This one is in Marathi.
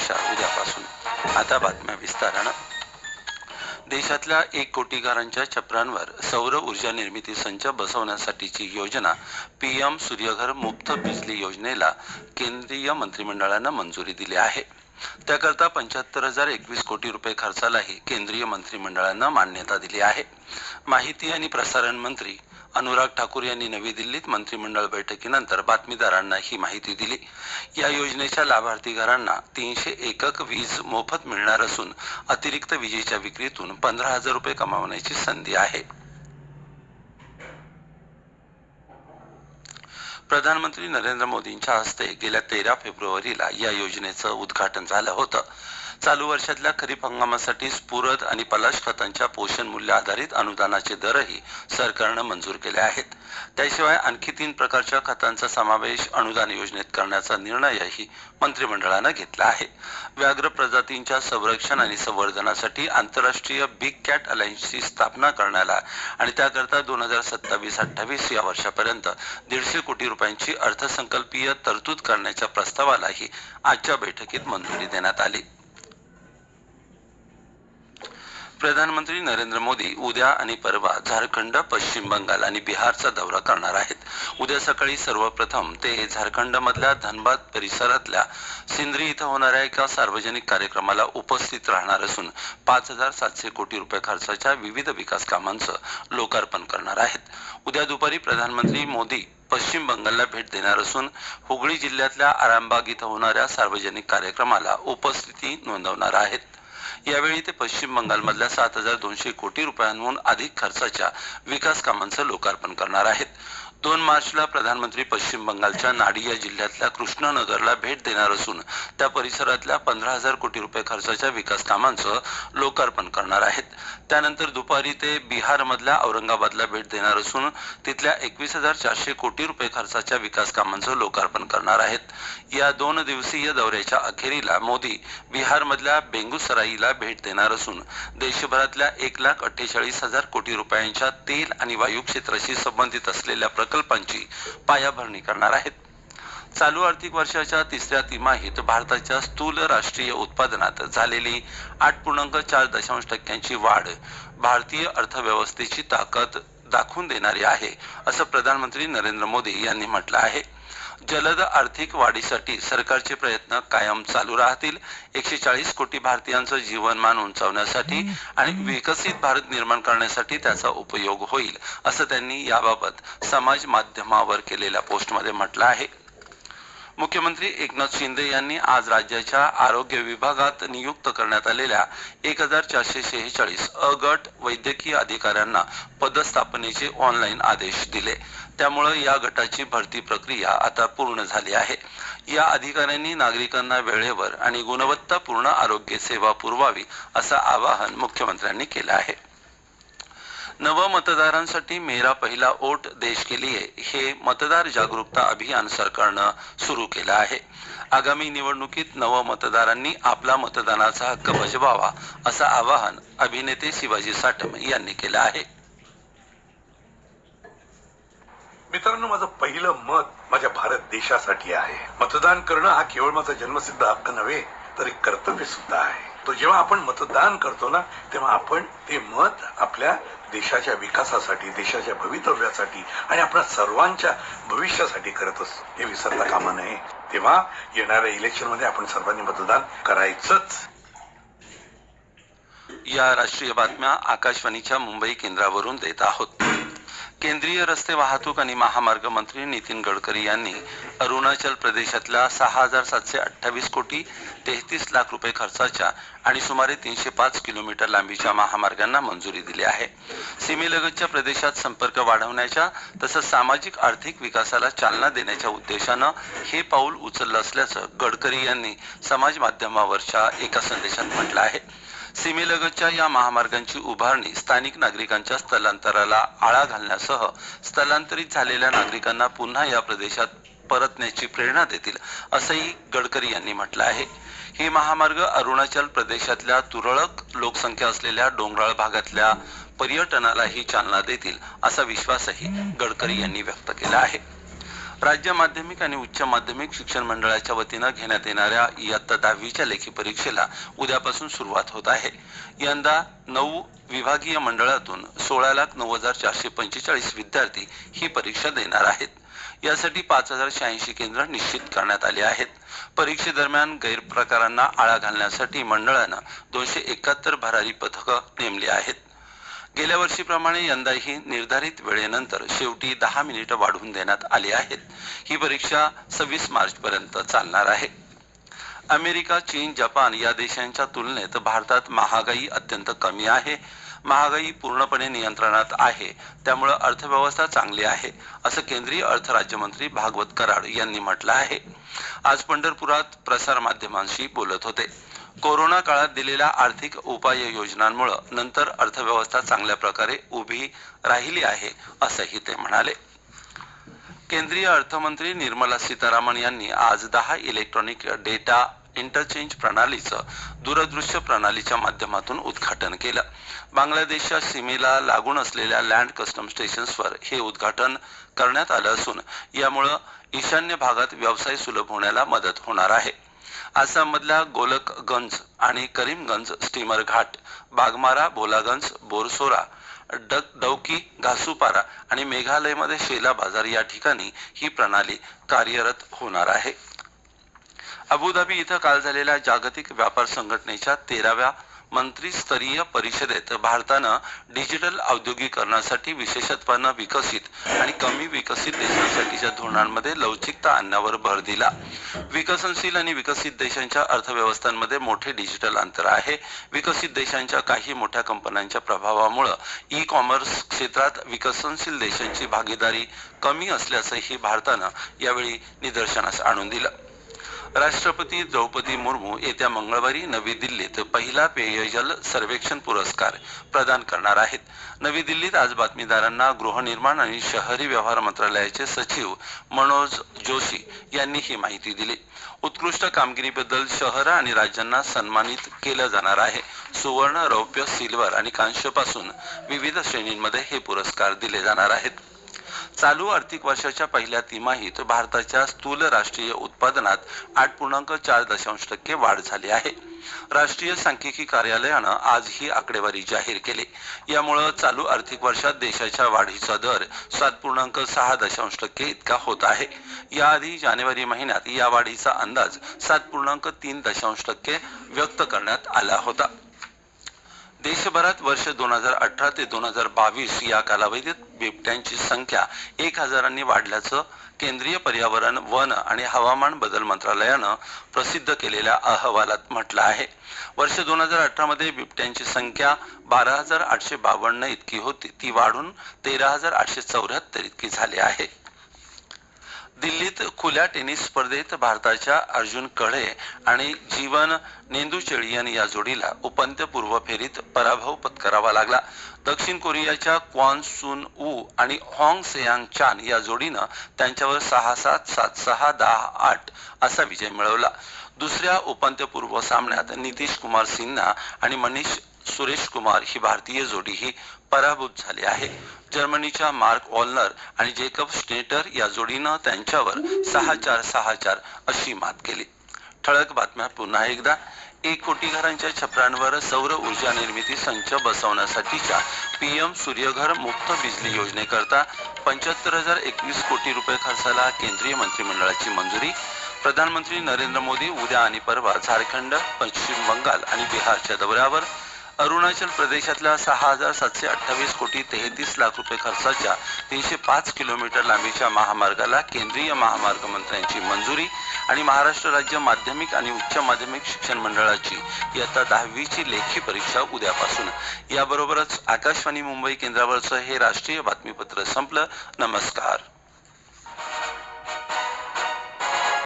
परीक्षा उद्यापासून. आता बातम्या विस्तारानं. देशातल्या 1 कोटी घरांच्या छपरांवर सौर ऊर्जा निर्मिती संच बसवण्यासाठीची योजना PM सूर्यघर मुफ्त बिजली योजनेला केंद्रीय मंत्रिमंडळानं मंजुरी दिली आहे. त्याकरता 75,021 कोटी रुपये खर्चालाही केंद्रीय मंत्रिमंडळानं मान्यता दिली आहे. माहिती आणि प्रसारण मंत्री अनुराग ठाकूर यांनी नवी दिल्लीत मंत्रिमंडळ बैठकीनंतर बातमीदारांना ही माहिती दिली. या योजनेच्या लाभार्थी घरांना 300 एकक वीज मोफत मिळणार असून अतिरिक्त विजेच्या विक्रीतून 15,000 रुपये कमावण्याची संधी आहे. प्रधानमंत्री नरेंद्र मोदींच्या हस्ते गेल्या 13 फेब्रुवारीला या योजनेचं उद्घाटन झालं होतं. चालू वर्षातल्या खरीप हंगामासाठी स्फुरद आणि पलाश खतांच्या पोषण मूल्य आधारित अनुदानाचे दरही सरकारनं मंजूर केले आहेत. त्याशिवाय आणखी 3 प्रकारच्या खतांचा समावेश अनुदान योजनेत करण्याचा निर्णयही मंत्रिमंडळानं घेतला आहे. व्याघ्र प्रजातींच्या संरक्षण आणि संवर्धनासाठी आंतरराष्ट्रीय बिग कॅट अलायन्सची स्थापना करण्याला आणि त्याकरता 2027-28 या वर्षापर्यंत 150 कोटी रुपयांची अर्थसंकल्पीय तरतूद करण्याच्या प्रस्तावालाही आजच्या बैठकीत मंजुरी देण्यात आली. प्रधानमंत्री नरेंद्र मोदी उद्या आणि परवा झारखंड, पश्चिम बंगाल आणि बिहारचा दौरा करणार आहेत. उद्या सकाळी सर्वप्रथम ते झारखंडमधल्या धनबाद परिसरातल्या सिंद्री इथं होणाऱ्या एका सार्वजनिक कार्यक्रमाला उपस्थित राहणार असून 5,700 कोटी रुपये खर्चाच्या विविध विकास कामांचं लोकार्पण करणार आहेत. उद्या दुपारी प्रधानमंत्री मोदी पश्चिम बंगालला भेट देणार असून हुगळी जिल्ह्यातल्या आरामबाग इथं होणाऱ्या सार्वजनिक कार्यक्रमाला उपस्थिती नोंदवणार आहेत. यावेळी ते पश्चिम बंगालमधल्या 7,200 कोटी रुपयांहून अधिक खर्चाच्या विकास कामांचं लोकार्पण करणार आहेत. 2 मार्चला प्रधानमंत्री पश्चिम बंगालच्या नाडिया जिल्ह्यातल्या कृष्णनगरला भेट देणार असून त्या परिसरातल्या 15,000 कोटी रुपये खर्चाच्या विकास कामांचं लोकार्पण करणार आहेत. त्यानंतर दुपारी ते बिहारमधल्या औरंगाबादला भेट देणार असून तिथल्या 21,400 कोटी रुपये खर्चाच्या विकास कामांचं लोकार्पण करणार आहेत. या 2 दिवसीय दौऱ्याच्या अखेरीला मोदी बिहारमधल्या बेंगुसराईला भेट देणार असून देशभरातल्या 1,48,000 कोटी रुपयांच्या तेल आणि वायू क्षेत्राशी संबंधित असलेल्या प्रकल्पांची पायाभरणी करणार आहेत. चालू आर्थिक वर्षाच्या 3ऱ्या तिमाहीत भारताच्या स्थूल राष्ट्रीय उत्पादनात झालेली 8.4% वाढ भारतीय अर्थव्यवस्थेची ताकद दाखवून देणारी आहे, असं प्रधानमंत्री नरेंद्र मोदी यांनी म्हटलं आहे. जलद आर्थिक वाढीसाठी सरकारचे प्रयत्न कायम चालू राहतील. 140 कोटी भारतीयांचं जीवनमान उंचावण्यासाठी आणि विकसित भारत निर्माण करण्यासाठी त्याचा उपयोग होईल, असं त्यांनी याबाबत समाज माध्यमावर केलेल्या पोस्टमध्ये म्हटलं आहे. मुख्यमंत्री एकनाथ शिंदे यांनी आज राज्याच्या आरोग्य विभागात नियुक्त करण्यात आलेल्या 1,446 अ गट वैद्यकीय अधिकाऱ्यांना पदस्थापनेचे ऑनलाईन आदेश दिले. त्यामुळे या गटाची भरती प्रक्रिया आता पूर्ण झाली आहे. या अधिकाऱ्यांनी नागरिकांना वेळेवर आणि गुणवत्तापूर्ण आरोग्य सेवा पुरवावी असं आवाहन मुख्यमंत्र्यांनी केलं आहे. नव मतदारांसाठी मेरा पहिला वोट देश के लिए हे मतदार जागरूकता अभियान सरकारनं सुरू केलं आहे. आगामी निवडणुकीत नव मतदारांनी आपला मतदानाचा हक्क बजवावा असं आवाहन अभिनेते शिवाजी साटम यांनी केलं आहे. मित्रांनो, माझं पहिलं मत माझ्या भारत देशासाठी आहे. मतदान करणं हा केवळ माझा जन्मसिद्ध हक्क नव्हे तर एक कर्तव्य सुद्धा आहे. तो जेव्हा आपण मतदान करतो ना, तेव्हा आपण ते मत आपल्या देशाच्या विकासासाठी, देशाच्या भवितव्यासाठी आणि आपल्या सर्वांच्या भविष्यासाठी करत असतो, हे विसरता कामा नये. तेव्हा येणाऱ्या इलेक्शन मध्ये आपण सर्वांनी मतदान करायचंच. या राष्ट्रीय बातम्या आकाशवाणीच्या मुंबई केंद्रावरून देत आहोत. केंद्रीय रस्ते वाहतूक आणि महामार्ग मंत्री नितीन गडकरी यांनी अरुणाचल प्रदेशातल्या 6,728 कोटी 33 लाख रुपये खर्चाच्या आणि सुमारे 305 किलोमीटर लांबीच्या महामार्गांना मंजुरी दिली आहे. सीमेलगतच्या प्रदेशात संपर्क वाढवण्याच्या तसंच सामाजिक आर्थिक विकासाला चालना देण्याच्या उद्देशानं हे पाऊल उचललं असल्याचं गडकरी यांनी समाज माध्यमावरच्या एका संदेशात म्हटलं आहे. सीमेलगतच्या या महामार्गांची उभारणी स्थानिक नागरिकांच्या स्थलांतराला आळा घालण्यासह स्थलांतरित झालेल्या नागरिकांना पुन्हा या प्रदेशात परतण्याची प्रेरणा देतील, असंही गडकरी यांनी म्हटलं आहे. हे महामार्ग अरुणाचल प्रदेशातल्या तुरळक लोकसंख्या असलेल्या डोंगराळ भागातल्या पर्यटनालाही चालना देतील, असा विश्वासही गडकरी यांनी व्यक्त केला आहे. राज्य माध्यमिक आणि उच्च माध्यमिक शिक्षण मंडळाच्या वतीनं घेण्यात येणाऱ्या इयत्ता 10वीच्या लेखी परीक्षेला उद्यापासून सुरुवात होत आहे. यंदा 9 विभागीय मंडळातून 16,09,445 विद्यार्थी ही परीक्षा देणार आहेत. यासाठी 5,086 केंद्र निश्चित करण्यात आली आहेत. परीक्षेदरम्यान गैरप्रकारांना आळा घालण्यासाठी मंडळानं 271 भरारी पथकं नेमली आहेत. गेल्या वर्षीप्रमाणे यंदाही निर्धारित वेळेनंतर शेवटी 10 मिनिटं वाढवून देण्यात आली आहेत. ही परीक्षा 26 मार्च पर्यंत चालणार आहे. अमेरिका, चीन, जपान या देशांच्या तुलनेत भारतात महागाई अत्यंत कमी आहे. महागाई पूर्णपणे नियंत्रणात आहे, त्यामुळे अर्थव्यवस्था चांगली आहे, असं केंद्रीय अर्थ राज्यमंत्री भागवत कराड यांनी म्हटलं आहे. आज पंढरपुरात प्रसार माध्यमांशी बोलत होते. कोरोना काळात दिलेल्या आर्थिक उपाययोजनांमुळे नंतर अर्थव्यवस्था चांगल्या प्रकारे उभी राहिली आहे, असंही ते म्हणाले. केंद्रीय अर्थमंत्री निर्मला सीतारामन यांनी आज 10 इलेक्ट्रॉनिक डेटा इंटरचेंज प्रणालीचं दूरदृश्य प्रणालीच्या माध्यमातून उद्घाटन केलं. बांगलादेशच्या सीमेला लागून असलेल्या लँड कस्टम स्टेशन्सवर हे उद्घाटन करण्यात आलं असून यामुळे ईशान्य भागात व्यवसाय सुलभ होण्याला मदत होणार आहे. आसाममधल्या गोलकगंज आणि करीमगंज स्टीमर घाट, बागमारा, भोलागंज, बोरसोरा, डौकी, घासूपारा आणि मेघालयमध्ये शेला बाजार या ठिकाणी ही प्रणाली कार्यरत होणार आहे. अबुधाबी इथं काल झालेल्या जागतिक व्यापार संघटनेच्या 13व्या मंत्रीस्तरीय परिषदेत भारतानं डिजिटल औद्योगिकरणासाठी विशेषत्वानं विकसित आणि कमी विकसित देशांसाठीच्या धोरणांमध्ये लवचिकता आणण्यावर भर दिला. विकसनशील आणि विकसित देशांच्या अर्थव्यवस्थांमध्ये मोठे डिजिटल अंतर आहे. विकसित देशांच्या काही मोठ्या कंपन्यांच्या प्रभावामुळे ई कॉमर्स क्षेत्रात विकसनशील देशांची भागीदारी कमी असल्याचंही भारतानं यावेळी निदर्शनास आणून दिलं. राष्ट्रपती द्रौपदी मुर्मू येत्या मंगळवारी नवी दिल्लीत पहिला पेयजल सर्वेक्षण पुरस्कार प्रदान करणार आहेत. नवी दिल्लीत आज बातमीदारांना गृहनिर्माण आणि शहरी व्यवहार मंत्रालयाचे सचिव मनोज जोशी यांनी ही माहिती दिली. उत्कृष्ट कामगिरीबद्दल शहरं आणि राज्यांना सन्मानित केलं जाणार आहे. सुवर्ण, रौप्य, सिल्वर आणि कांस्यपासून विविध श्रेणींमध्ये हे पुरस्कार दिले जाणार आहेत. चालू आर्थिक वर्षाच्या पहिल्या तिमाहीत भारताच्या स्थूल राष्ट्रीय उत्पादनात 8.4% वाढ झाली आहे. राष्ट्रीय सांख्यिकी कार्यालयानं आज ही आकडेवारी जाहीर केली. यामुळे चालू आर्थिक वर्षात देशाच्या वाढीचा दर 7.6% इतका होत आहे. याआधी जानेवारी महिन्यात या वाढीचा अंदाज 7.3% व्यक्त करण्यात आला होता. देशभरात वर्ष 2018 ते 2022 या कालावधीत बिबट्यांची संख्या 1,000 वाढल्याचं केंद्रीय पर्यावरण, वन आणि हवामान बदल मंत्रालयानं प्रसिद्ध केलेल्या अहवालात म्हटलं आहे. वर्ष 2018 मध्ये बिबट्यांची संख्या 12,852 इतकी होती. ती वाढून 13,874 इतकी झाली आहे. दिल्लीत खुल्या टेनिस स्पर्धेत भारताच्या अर्जुन कढे आणि जीवन नेदुनचेझियान या जोडीला उपांत्यपूर्व फेरीत पराभव पत्करावा लागला. दक्षिण कोरियाच्या क्वान सुन वू आणि हॉंग सेयांग चान या जोडीनं त्यांच्यावर 6-7, 7-6, 10-8 असा विजय मिळवला. दुसऱ्या उपांत्यपूर्व सामन्यात नितीश कुमार सिन्हा आणि मनीष सुरेश कुमार ही भारतीय जोडीही पराभूत झाली आहे. जर्मनीच्या मार्क वॉलनर आणि जेकब स्नेटर या जोडीनं त्यांच्यावर 6-4, 6-4 अशी मात केली. ठळक बातम्या पुन्हा एकदा. 1 कोटी घरांच्या छपरांवर सौर ऊर्जा निर्मिती संच बसवण्यासाठीच्या PM सूर्यघर मुफ्त बिजली योजनेकरता 75,021 कोटी रुपये खर्चाला केंद्रीय मंत्रिमंडळाची मंजुरी. प्रधानमंत्री नरेंद्र मोदी उद्या आणि परवा झारखंड, पश्चिम बंगाल आणि बिहारच्या दौऱ्यावर. अरुणाचल प्रदेशातल्या 6,728 कोटी 33 लाख रुपये खर्चाच्या 305 किलोमीटर लांबीच्या महामार्गाला केंद्रीय महामार्ग मंत्र्यांची मंजुरी. आणि महाराष्ट्र राज्य माध्यमिक आणि उच्च माध्यमिक शिक्षण मंडळाची इयत्ता 10वीची लेखी परीक्षा उद्यापासून. याबरोबरच आकाशवाणी मुंबई केंद्रावरचं हे राष्ट्रीय बातमीपत्र संपलं. नमस्कार.